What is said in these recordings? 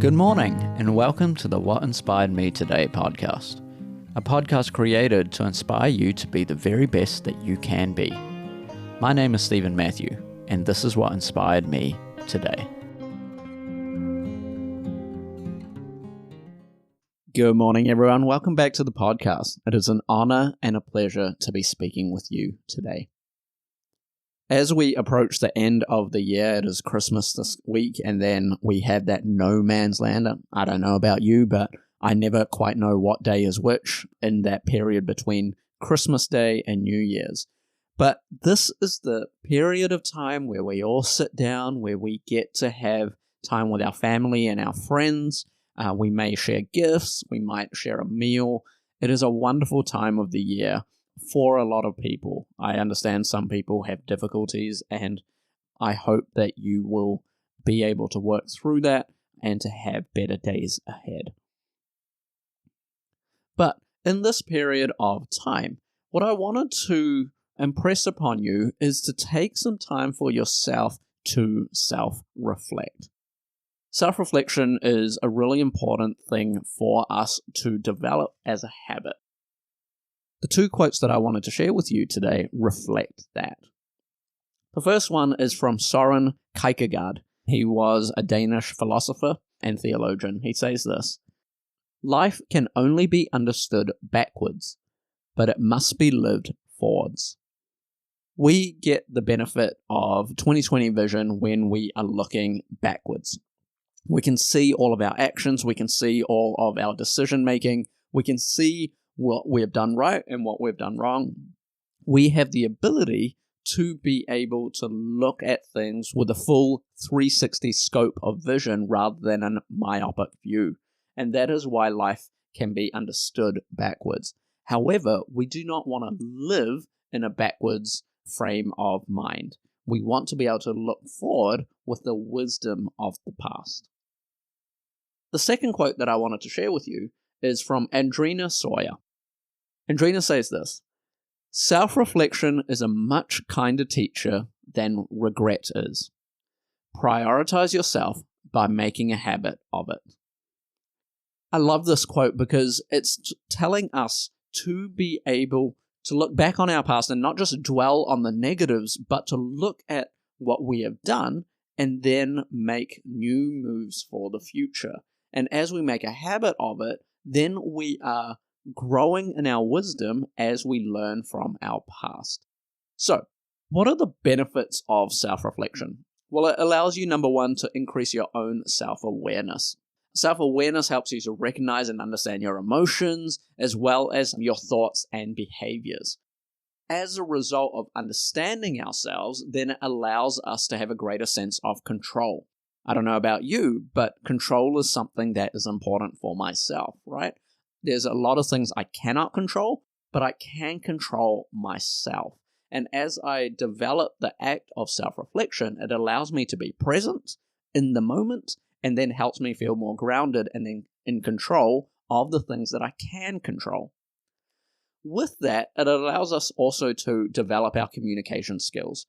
Good morning, and welcome to the What Inspired Me Today podcast, a podcast created to inspire you to be the very best that you can be. My name is Stephen Matthew, and this is what inspired me today. Good morning, everyone. Welcome back to the podcast. It is an honor and a pleasure to be speaking with you today. As we approach the end of the year, it is Christmas this week, and then we have that no man's land. I don't know about you, but I never quite know what day is which in that period between Christmas Day and New Year's. But this is the period of time where we all sit down, where we get to have time with our family and our friends. We may share gifts, we might share a meal. It is a wonderful time of the year for a lot of people. I understand some people have difficulties, and I hope that you will be able to work through that and to have better days ahead. But in this period of time, what I wanted to impress upon you is to take some time for yourself to self-reflect. Self-reflection is a really important thing for us to develop as a habit. The two quotes that I wanted to share with you today reflect that. The first one is from Søren Kierkegaard. He was a Danish philosopher and theologian. He says this: "Life can only be understood backwards, but it must be lived forwards." We get the benefit of 2020 vision when we are looking backwards. We can see all of our actions, we can see all of our decision making, we can see what we've done right and what we've done wrong. We have the ability to be able to look at things with a full 360 scope of vision rather than a myopic view. And that is why life can be understood backwards. However, we do not want to live in a backwards frame of mind. We want to be able to look forward with the wisdom of the past. The second quote that I wanted to share with you is from Andrina Sawyer. Andrina says this: "Self-reflection is a much kinder teacher than regret is. Prioritize yourself by making a habit of it." I love this quote because it's telling us to be able to look back on our past and not just dwell on the negatives, but to look at what we have done and then make new moves for the future. And as we make a habit of it, then we are growing in our wisdom as we learn from our past. So, what are the benefits of self-reflection? Well, it allows you, number one, to increase your own self-awareness. Self-awareness helps you to recognize and understand your emotions, as well as your thoughts and behaviors. As a result of understanding ourselves, then it allows us to have a greater sense of control. I don't know about you, but control is something that is important for myself, right? There's a lot of things I cannot control, but I can control myself. And as I develop the act of self-reflection, it allows me to be present in the moment and then helps me feel more grounded and in control of the things that I can control. With that, it allows us also to develop our communication skills.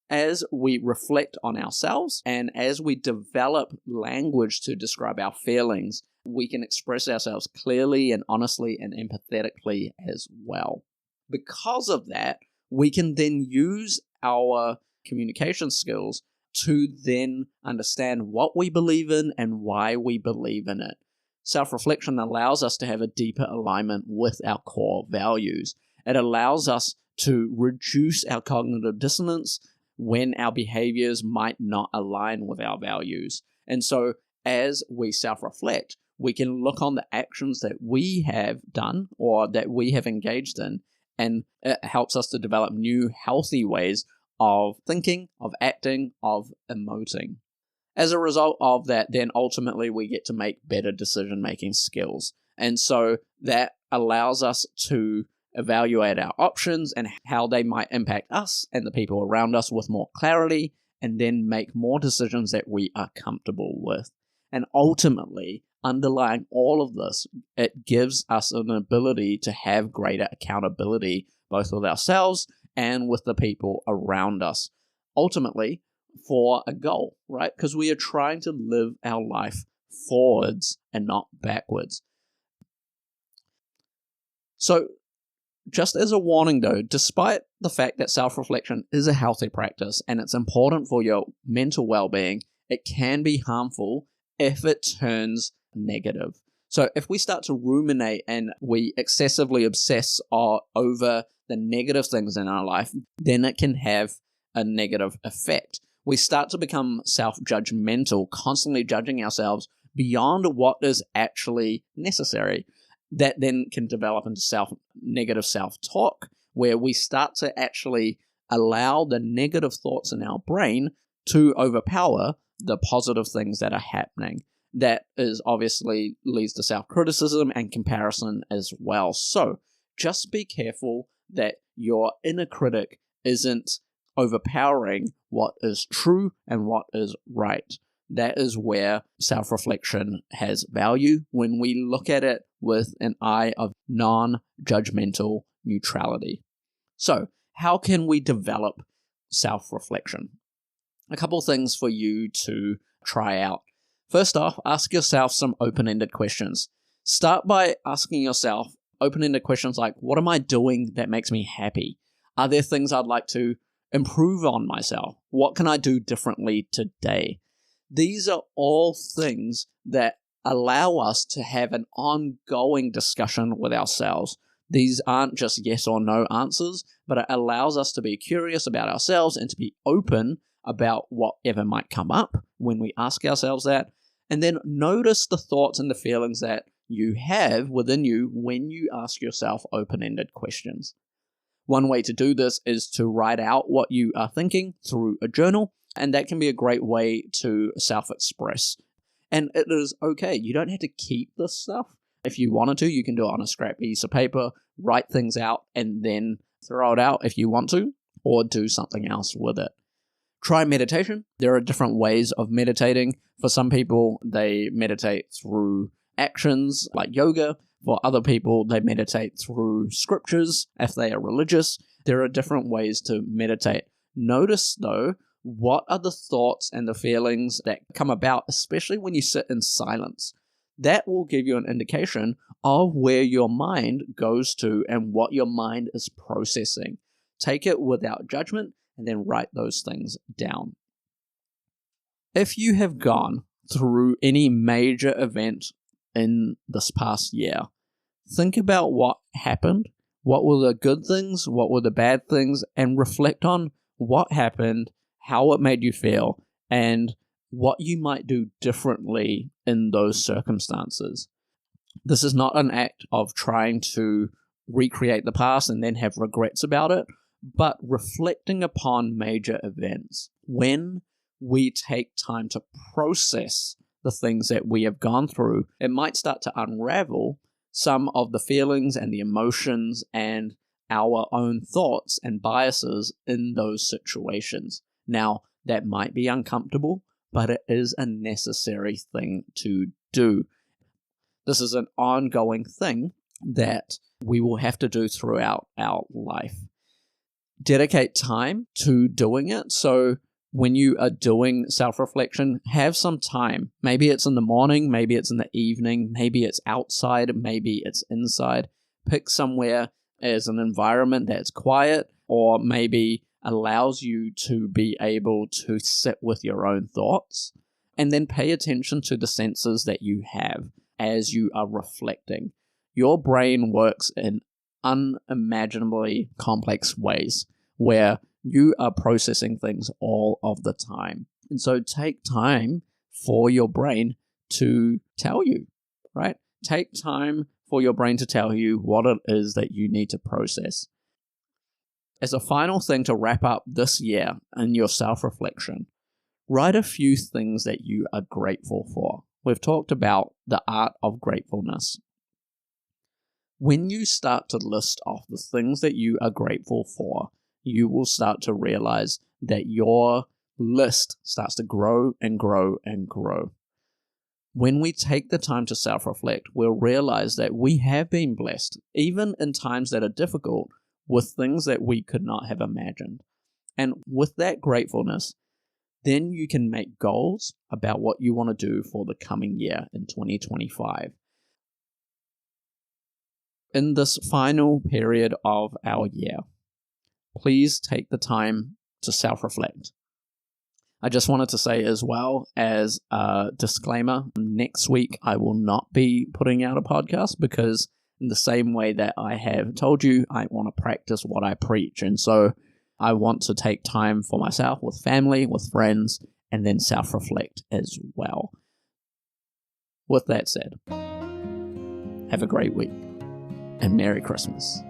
As we reflect on ourselves and as we develop language to describe our feelings, we can express ourselves clearly and honestly and empathetically as well. Because of that, we can then use our communication skills to then understand what we believe in and why we believe in it. Self-reflection allows us to have a deeper alignment with our core values. It allows us to reduce our cognitive dissonance when our behaviors might not align with our values. And so as we self-reflect, we can look on the actions that we have done or that we have engaged in, and it helps us to develop new healthy ways of thinking, of acting, of emoting. As a result of that, then ultimately we get to make better decision-making skills. And so that allows us to evaluate our options and how they might impact us and the people around us with more clarity, and then make more decisions that we are comfortable with. And ultimately, underlying all of this, it gives us an ability to have greater accountability, both with ourselves and with the people around us. Ultimately, for a goal, right? Because we are trying to live our life forwards and not backwards. So, just as a warning though, despite the fact that self-reflection is a healthy practice and it's important for your mental well-being, it can be harmful if it turns negative. So if we start to ruminate and we excessively obsess over the negative things in our life, then it can have a negative effect. We start to become self-judgmental, constantly judging ourselves beyond what is actually necessary. That then can develop into negative self-talk, where we start to actually allow the negative thoughts in our brain to overpower the positive things that are happening. That is obviously leads to self-criticism and comparison as well. So just be careful that your inner critic isn't overpowering what is true and what is right. That is where self-reflection has value when we look at it with an eye of non-judgmental neutrality. So, how can we develop self-reflection? A couple things for you to try out. First off, ask yourself some open-ended questions. Start by asking yourself open-ended questions like, what am I doing that makes me happy? Are there things I'd like to improve on myself? What can I do differently today? These are all things that allow us to have an ongoing discussion with ourselves. These aren't just yes or no answers, but it allows us to be curious about ourselves and to be open about whatever might come up when we ask ourselves that. And then notice the thoughts and the feelings that you have within you when you ask yourself open-ended questions. One way to do this is to write out what you are thinking through a journal, and that can be a great way to self-express. And it is okay. You don't have to keep this stuff. If you wanted to, you can do it on a scrap piece of paper, write things out, and then throw it out if you want to, or do something else with it. Try meditation. There are different ways of meditating. For some people, they meditate through actions like yoga. For other people, they meditate through scriptures if they are religious. There are different ways to meditate. Notice, though, what are the thoughts and the feelings that come about, especially when you sit in silence. That will give you an indication of where your mind goes to and what your mind is processing. Take it without judgment and then write those things down. If you have gone through any major event in this past year, think about what happened, what were the good things, what were the bad things, and reflect on what happened, how it made you feel, and what you might do differently in those circumstances. This is not an act of trying to recreate the past and then have regrets about it, but reflecting upon major events. When we take time to process the things that we have gone through, it might start to unravel some of the feelings and the emotions and our own thoughts and biases in those situations. Now, that might be uncomfortable, but it is a necessary thing to do. This is an ongoing thing that we will have to do throughout our life. Dedicate time to doing it. So when you are doing self-reflection, have some time. Maybe it's in the morning, maybe it's in the evening, maybe it's outside, maybe it's inside. Pick somewhere as an environment that's quiet, or maybe allows you to be able to sit with your own thoughts, and then pay attention to the senses that you have as you are reflecting. Your brain works in unimaginably complex ways where you are processing things all of the time. And so take time for your brain to tell you, right? Take time for your brain to tell you what it is that you need to process. As a final thing to wrap up this year in your self-reflection, write a few things that you are grateful for. We've talked about the art of gratefulness. When you start to list off the things that you are grateful for, you will start to realize that your list starts to grow and grow and grow. When we take the time to self-reflect, we'll realize that we have been blessed, even in times that are difficult, with things that we could not have imagined. And with that gratefulness, Then you can make goals about what you want to do for the coming year in 2025. In this final period of our year, please take the time to self-reflect. I just wanted to say as well as a disclaimer, next week I will not be putting out a podcast because in the same way that I have told you, I want to practice what I preach. And so I want to take time for myself, with family, with friends, and then self-reflect as well. With that said, have a great week and Merry Christmas.